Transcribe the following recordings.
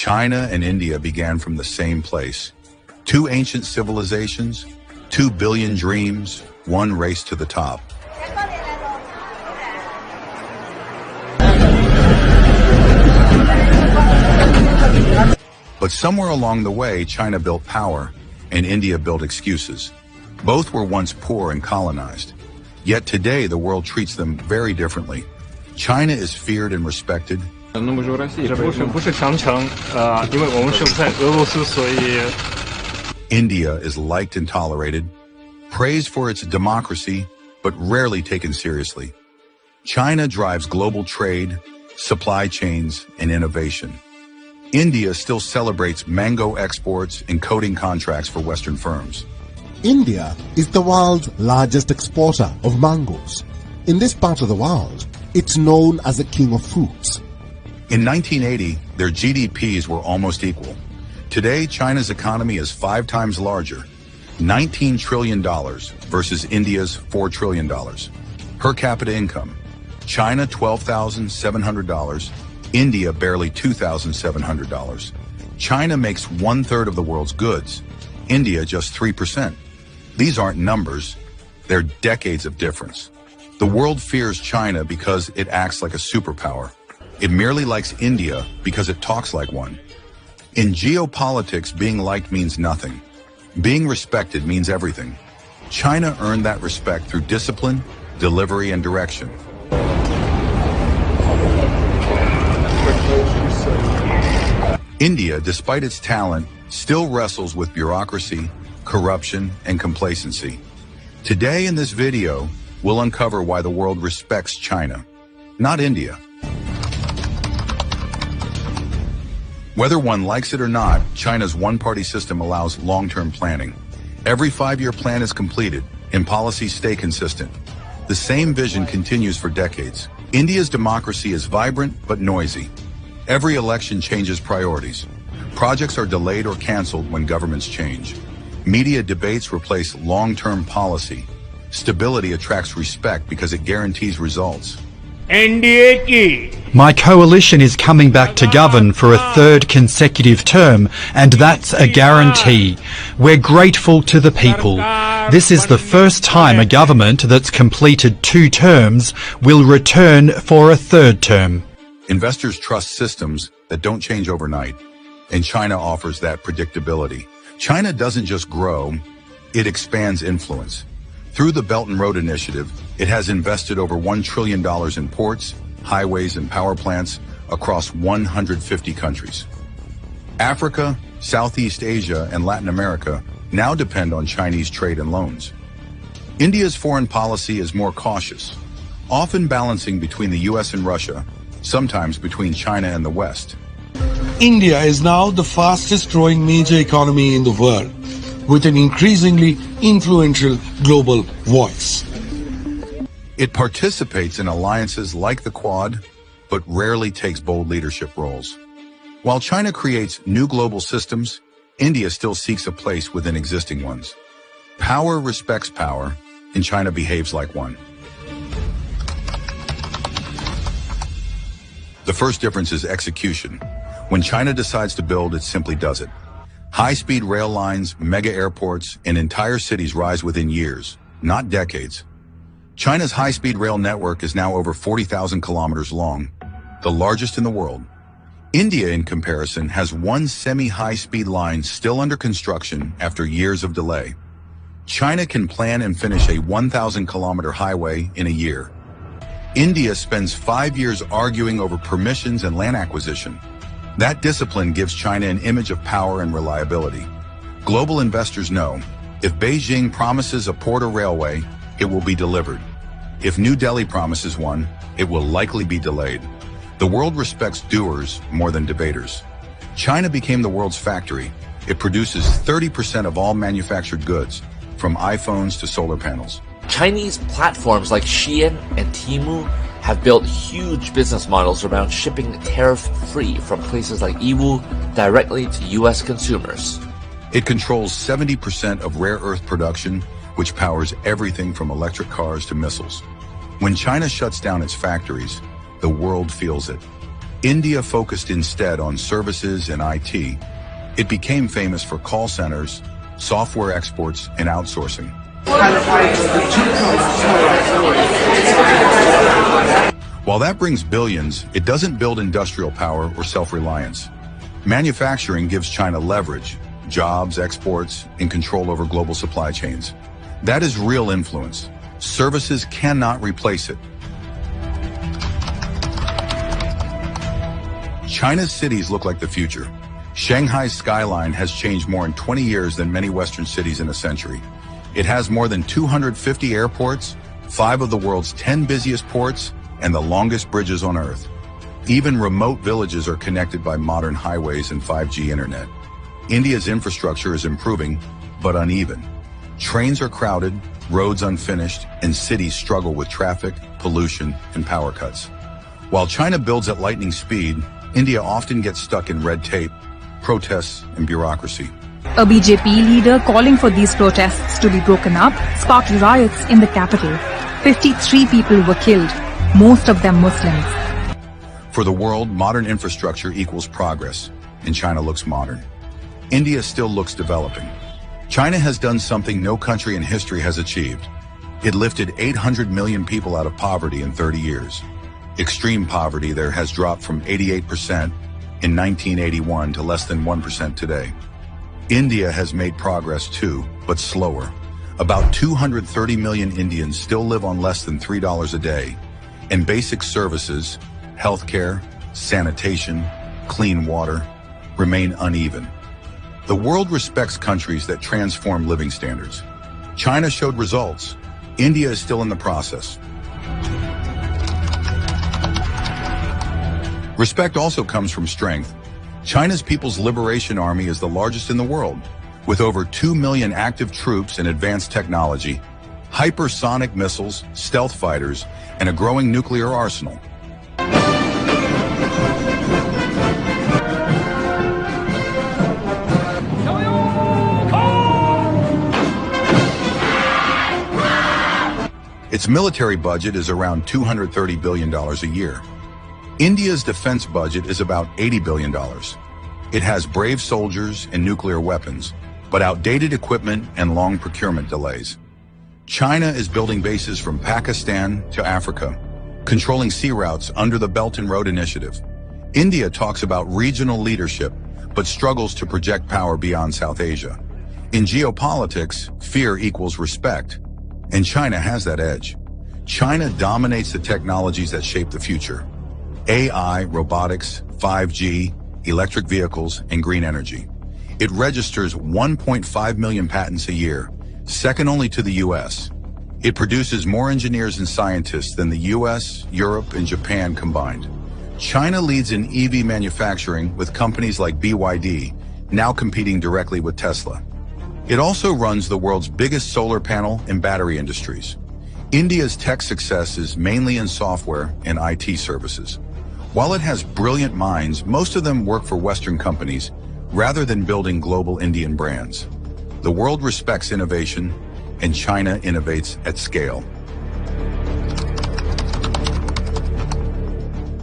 China and India began from the same place. Two ancient civilizations, 2 billion dreams, one race to the top. But somewhere along the way, China built power and India built excuses. Both were once poor and colonized. Yet today, the world treats them very differently. China is feared and respected. India is liked and tolerated, praised for its democracy, but rarely taken seriously. China drives global trade, supply chains, and innovation. India still celebrates mango exports and coating contracts for Western firms. India is the world's largest exporter of mangoes. In this part of the world, it's known as the king of fruits. In 1980, their GDPs were almost equal. Today, China's economy is 5 times larger, $19 trillion versus India's $4 trillion. Per capita income, China $12,700, India barely $2,700. China makes 1/3 of the world's goods, India just 3%. These aren't numbers, they're decades of difference. The world fears China because it acts like a superpower. It merely likes India because it talks like one. In geopolitics, being liked means nothing. Being respected means everything. China earned that respect through discipline, delivery, and direction. India, despite its talent, still wrestles with bureaucracy, corruption, and complacency. Today in this video, we'll uncover why the world respects China, not India. Whether one likes it or not, China's one-party system allows long-term planning. Every 5-year plan is completed, and policies stay consistent. The same vision continues for decades. India's democracy is vibrant but noisy. Every election changes priorities. Projects are delayed or canceled when governments change. Media debates replace long-term policy. Stability attracts respect because it guarantees results. My coalition is coming back to govern for a 3rd consecutive term, and that's a guarantee. We're grateful to the people. This is the first time a government that's completed 2 terms will return for a 3rd term. Investors trust systems that don't change overnight, and China offers that predictability. China doesn't just grow, it expands influence. Through the Belt and Road Initiative, it has invested over $1 trillion in ports, highways, and power plants across 150 countries. Africa, Southeast Asia, and Latin America now depend on Chinese trade and loans. India's foreign policy is more cautious, often balancing between the US and Russia, sometimes between China and the West. India is now the fastest growing major economy in the world, with an increasingly influential global voice. It participates in alliances like the Quad, but rarely takes bold leadership roles. While China creates new global systems, India still seeks a place within existing ones. Power respects power, and China behaves like one. The first difference is execution. When China decides to build, it simply does it. High-speed rail lines, mega airports, and entire cities rise within years, not decades. China's high-speed rail network is now over 40,000 kilometers long, the largest in the world. India, in comparison, has one semi-high-speed line still under construction after years of delay. China can plan and finish a 1,000-kilometer highway in a year. India spends 5 years arguing over permissions and land acquisition. That discipline gives China an image of power and reliability. Global investors know, if Beijing promises a port or railway, it will be delivered. If New Delhi promises one, it will likely be delayed. The world respects doers more than debaters. China became the world's factory. It produces 30% of all manufactured goods, from iPhones to solar panels. Chinese platforms like Shein and Temu have built huge business models around shipping tariff-free from places like Yiwu directly to US consumers. It controls 70% of rare earth production, which powers everything from electric cars to missiles. When China shuts down its factories, the world feels it. India focused instead on services and IT. It became famous for call centers, software exports, and outsourcing. While that brings billions, it doesn't build industrial power or self-reliance. Manufacturing gives China leverage, jobs, exports, and control over global supply chains. That is real influence. Services cannot replace it. China's cities look like the future. Shanghai's skyline has changed more in 20 years than many Western cities in a century. It has more than 250 airports, 5 of the world's 10 busiest ports, and the longest bridges on Earth. Even remote villages are connected by modern highways and 5G internet. India's infrastructure is improving, but uneven. Trains are crowded, roads unfinished, and cities struggle with traffic, pollution, and power cuts. While China builds at lightning speed, India often gets stuck in red tape, protests, and bureaucracy. A BJP leader calling for these protests to be broken up sparked riots in the capital. 53 people were killed, most of them Muslims. For the world, modern infrastructure equals progress, and China looks modern. India still looks developing. China has done something no country in history has achieved. It lifted 800 million people out of poverty in 30 years. Extreme poverty there has dropped from 88% in 1981 to less than 1% today. India has made progress too, but slower. About 230 million Indians still live on less than $3 a day, and basic services, healthcare, sanitation, clean water, remain uneven. The world respects countries that transform living standards. China showed results. India is still in the process. Respect also comes from strength. China's People's Liberation Army is the largest in the world, with over 2 million active troops and advanced technology, hypersonic missiles, stealth fighters, and a growing nuclear arsenal. Its military budget is around $230 billion a year. India's defense budget is about $80 billion. It has brave soldiers and nuclear weapons, but outdated equipment and long procurement delays. China is building bases from Pakistan to Africa, controlling sea routes under the Belt and Road Initiative. India talks about regional leadership, but struggles to project power beyond South Asia. In geopolitics, fear equals respect, and China has that edge. China dominates the technologies that shape the future: AI, robotics, 5G, electric vehicles, and green energy. It registers 1.5 million patents a year, second only to the US. It produces more engineers and scientists than the US, Europe, and Japan combined. China leads in EV manufacturing with companies like BYD, now competing directly with Tesla. It also runs the world's biggest solar panel and battery industries. India's tech success is mainly in software and IT services. While it has brilliant minds, most of them work for Western companies rather than building global Indian brands. The world respects innovation, and China innovates at scale.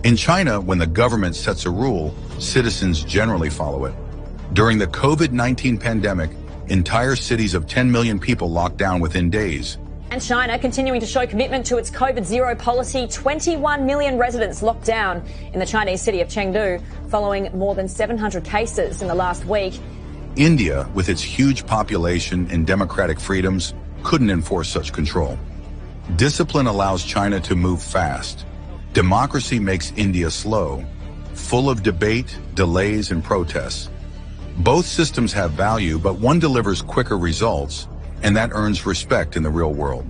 In China, when the government sets a rule, citizens generally follow it. During the COVID-19 pandemic, entire cities of 10 million people locked down within days. And China continuing to show commitment to its COVID-0 policy. 21 million residents locked down in the Chinese city of Chengdu following more than 700 cases in the last week. India, with its huge population and democratic freedoms, couldn't enforce such control. Discipline allows China to move fast. Democracy makes India slow, full of debate, delays, and protests. Both systems have value, but one delivers quicker results, and that earns respect in the real world.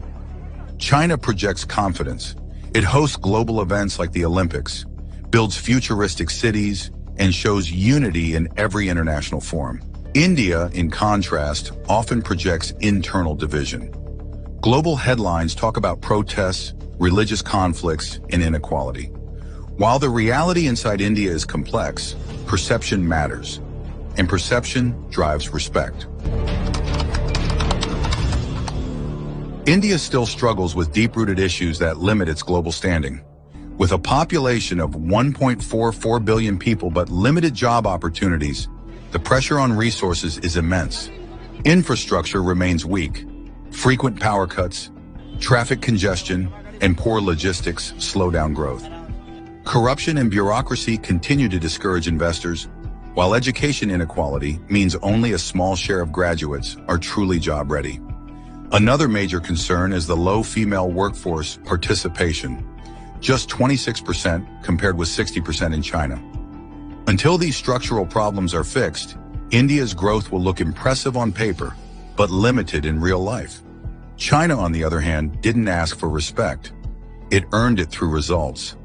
China projects confidence. It hosts global events like the Olympics, builds futuristic cities, and shows unity in every international forum. India, in contrast, often projects internal division. Global headlines talk about protests, religious conflicts, and inequality. While the reality inside India is complex, perception matters, and perception drives respect. India still struggles with deep-rooted issues that limit its global standing. With a population of 1.44 billion people but limited job opportunities, the pressure on resources is immense. Infrastructure remains weak. Frequent power cuts, traffic congestion, and poor logistics slow down growth. Corruption and bureaucracy continue to discourage investors, while education inequality means only a small share of graduates are truly job-ready. Another major concern is the low female workforce participation, just 26% compared with 60% in China. Until these structural problems are fixed, India's growth will look impressive on paper, but limited in real life. China, on the other hand, didn't ask for respect. It earned it through results.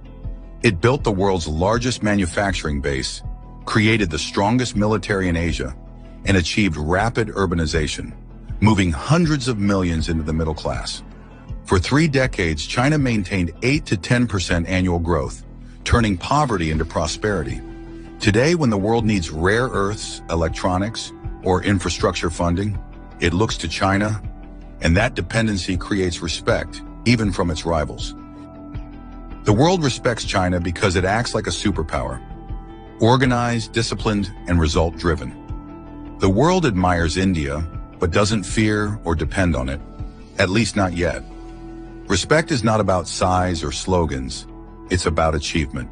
It built the world's largest manufacturing base, created the strongest military in Asia, and achieved rapid urbanization, moving hundreds of millions into the middle class. For 3 decades, China maintained 8 to 10% annual growth, turning poverty into prosperity. Today, when the world needs rare earths, electronics, or infrastructure funding, it looks to China, and that dependency creates respect, even from its rivals. The world respects China because it acts like a superpower, organized, disciplined, and result-driven. The world admires India, but doesn't fear or depend on it, at least not yet. Respect is not about size or slogans, it's about achievement.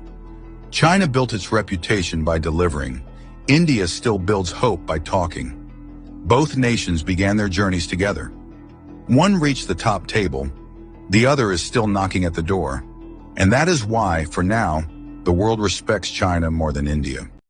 China built its reputation by delivering. India still builds hope by talking. Both nations began their journeys together. One reached the top table, the other is still knocking at the door. And that is why, for now, the world respects China more than India.